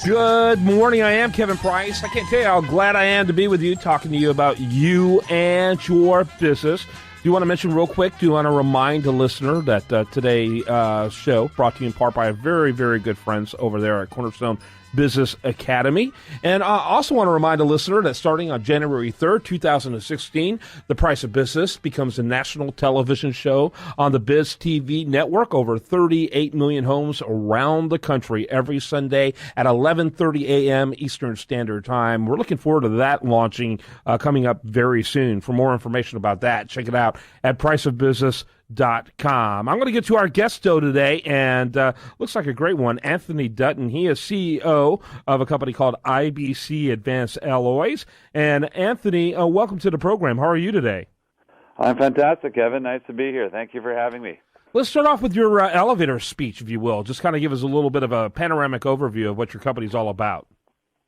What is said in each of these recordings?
Good morning. I am Kevin Price. I can't tell you how glad I am to be with you, talking to you about you and your business. Do you want to mention real quick, do you want to remind the listener that today's show brought to you in part by very, very good friends over there at Cornerstone Business Academy. And I also want to remind the listener that starting on January 3rd, 2016, The Price of Business becomes a national television show on the Biz TV network. Over 38 million homes around the country every Sunday at 11:30 a.m. Eastern Standard Time. We're looking forward to that launching coming up very soon. For more information about that, check it out at priceofbusiness.com. I'm going to get to our guest, though, today, and looks like a great one, Anthony Dutton. He is CEO of a company called IBC Advanced Alloys. And Anthony, welcome to the program. How are you today? I'm fantastic, Kevin. Nice to be here. Thank you for having me. Let's start off with your elevator speech, if you will. Just kind of give us a little bit of a panoramic overview of what your company's all about.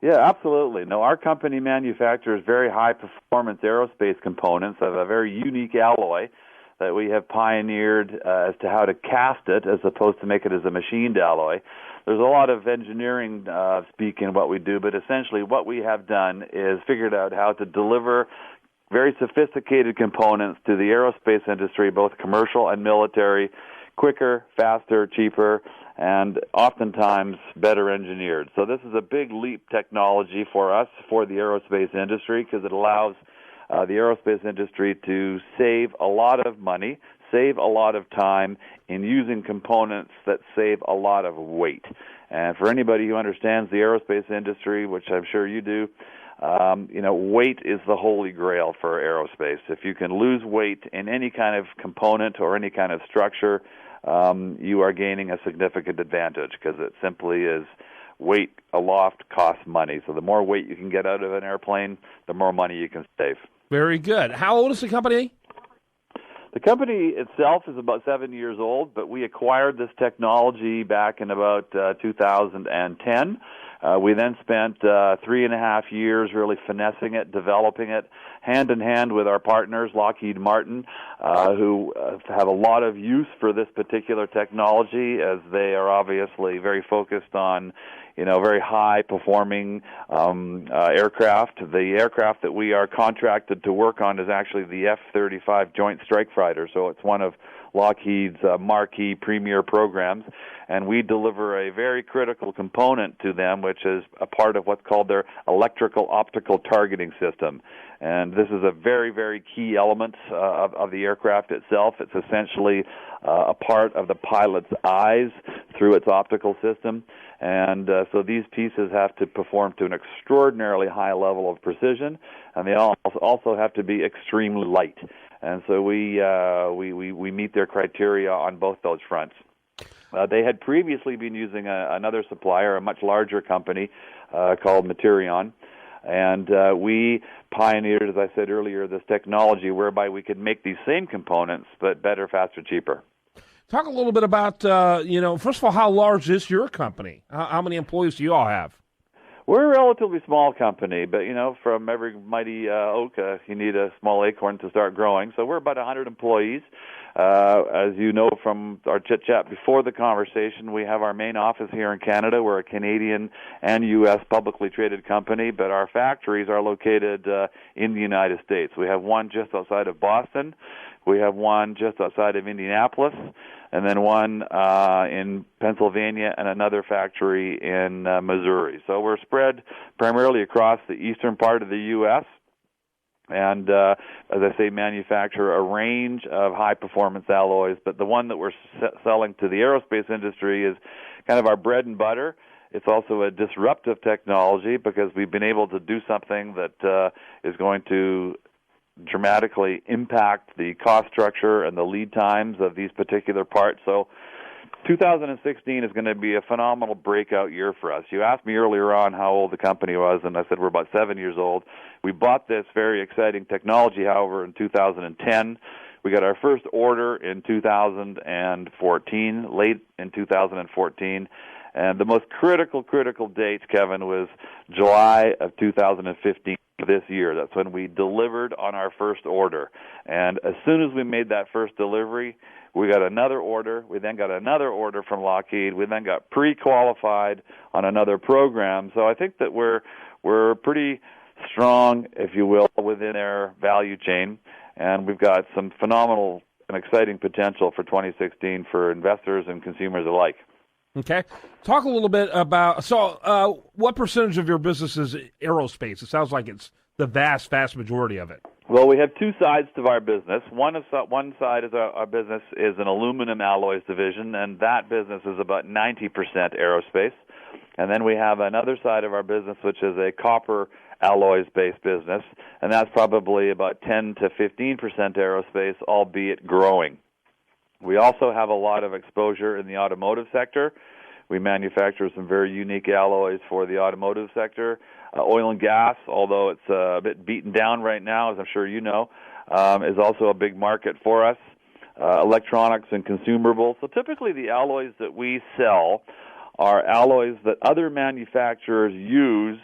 Yeah, absolutely. No, our company manufactures very high-performance aerospace components of a very unique alloy that we have pioneered as to how to cast it as opposed to make it as a machined alloy. There's a lot of engineering speak in what we do, but essentially what we have done is figured out how to deliver very sophisticated components to the aerospace industry, both commercial and military, quicker, faster, cheaper, and oftentimes better engineered. So this is a big leap technology for us, for the aerospace industry, because it allows the aerospace industry to save a lot of money, save a lot of time in using components that save a lot of weight. And for anybody who understands the aerospace industry, which I'm sure you do, weight is the holy grail for aerospace. If you can lose weight in any kind of component or any kind of structure, you are gaining a significant advantage, because it simply is weight aloft costs money. So the more weight you can get out of an airplane, the more money you can save. Very good. How old is the company? The company itself is about 7 years old, but we acquired this technology back in about 2010. We then spent 3.5 years really finessing it, developing it, hand in hand with our partners, Lockheed Martin, who have a lot of use for this particular technology, as they are obviously very focused on very high-performing aircraft. The aircraft that we are contracted to work on is actually the F-35 Joint Strike Fighter, so it's one of Lockheed's marquee premier programs, and we deliver a very critical component to them, which is a part of what's called their electrical optical targeting system. And this is a very, very key element of the aircraft itself. It's essentially a part of the pilot's eyes through its optical system. And so these pieces have to perform to an extraordinarily high level of precision, and they also have to be extremely light. And so we meet their criteria on both those fronts. They had previously been using another supplier, a much larger company called Materion. And we pioneered, as I said earlier, this technology whereby we could make these same components, but better, faster, cheaper. Talk a little bit about, first of all, how large is your company? How many employees do you all have? We're a relatively small company, but, from every mighty oak, you need a small acorn to start growing. So we're about 100 employees. As you know from our chit-chat before the conversation, we have our main office here in Canada. We're a Canadian and U.S. publicly traded company, but our factories are located in the United States. We have one just outside of Boston. We have one just outside of Indianapolis, and then one in Pennsylvania, and another factory in Missouri. So we're spread primarily across the eastern part of the U.S., and, as I say, manufacture a range of high-performance alloys, but the one that we're selling to the aerospace industry is kind of our bread and butter. It's also a disruptive technology, because we've been able to do something that is going to dramatically impact the cost structure and the lead times of these particular parts. So 2016 is going to be a phenomenal breakout year for us. You asked me earlier on how old the company was, and I said we're about 7 years old. We bought this very exciting technology, however, in 2010. We got our first order in 2014, late in 2014. And the most critical date, Kevin, was July of 2015 this year. That's when we delivered on our first order. And as soon as we made that first delivery, We got another order. We then got another order from Lockheed. We then got pre-qualified on another program. So I think that we're pretty strong, if you will, within their value chain, and we've got some phenomenal and exciting potential for 2016 for investors and consumers alike. Okay. Talk a little bit about, what percentage of your business is aerospace? It sounds like it's the vast majority of it. Well, we have two sides to our business. One side of our business is an aluminum alloys division, and that business is about 90% aerospace. And then we have another side of our business, which is a copper alloys-based business, and that's probably about 10 to 15% aerospace, albeit growing. We also have a lot of exposure in the automotive sector. We manufacture some very unique alloys for the automotive sector. Oil and gas, although it's a bit beaten down right now, as I'm sure you know, is also a big market for us. Electronics and consumables. So typically the alloys that we sell are alloys that other manufacturers use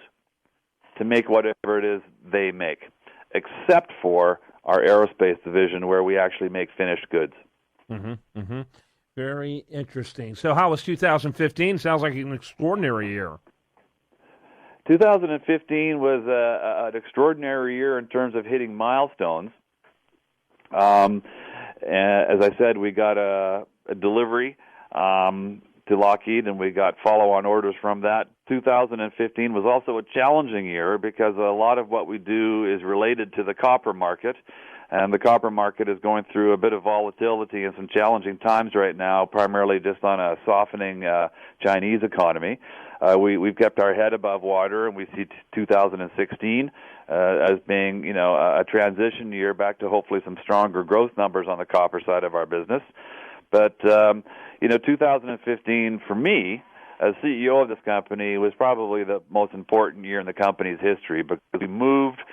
to make whatever it is they make, except for our aerospace division where we actually make finished goods. Mm-hmm, mm-hmm. Very interesting. So how was 2015? Sounds like an extraordinary year. 2015 was an extraordinary year in terms of hitting milestones. As I said, we got a delivery to Lockheed, and we got follow-on orders from that. 2015 was also a challenging year because a lot of what we do is related to the copper market, and the copper market is going through a bit of volatility and some challenging times right now, primarily just on a softening Chinese economy. We've kept our head above water, and we see 2016 as being, a transition year back to hopefully some stronger growth numbers on the copper side of our business. But 2015 for me, as CEO of this company, was probably the most important year in the company's history because we moved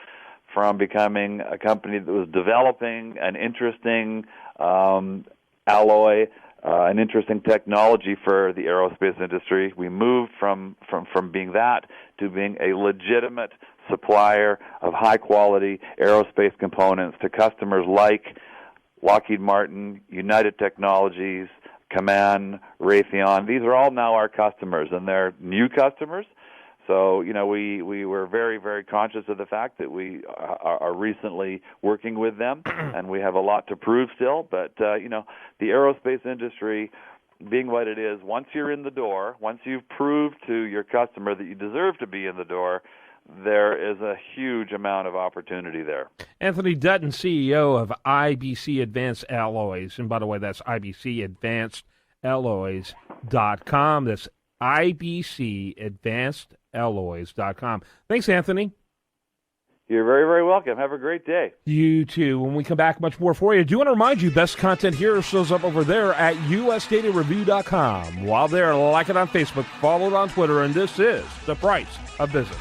from becoming a company that was developing an interesting alloy, an interesting technology for the aerospace industry. We moved from being that to being a legitimate supplier of high-quality aerospace components to customers like Lockheed Martin, United Technologies, Kaman, Raytheon. These are all now our customers, and they're new customers. So, we were very, very conscious of the fact that we are recently working with them, and we have a lot to prove still. But, the aerospace industry, being what it is, once you're in the door, once you've proved to your customer that you deserve to be in the door, there is a huge amount of opportunity there. Anthony Dutton, CEO of IBC Advanced Alloys. And by the way, that's IBCAdvancedAlloys.com. That's IBCAdvancedAlloys.com. Thanks, Anthony. You're very, very welcome. Have a great day. You too. When we come back, much more for you. I do want to remind you, best content here shows up over there at usdatareview.com. While there, like it on Facebook, follow it on Twitter, and this is The Price of Business.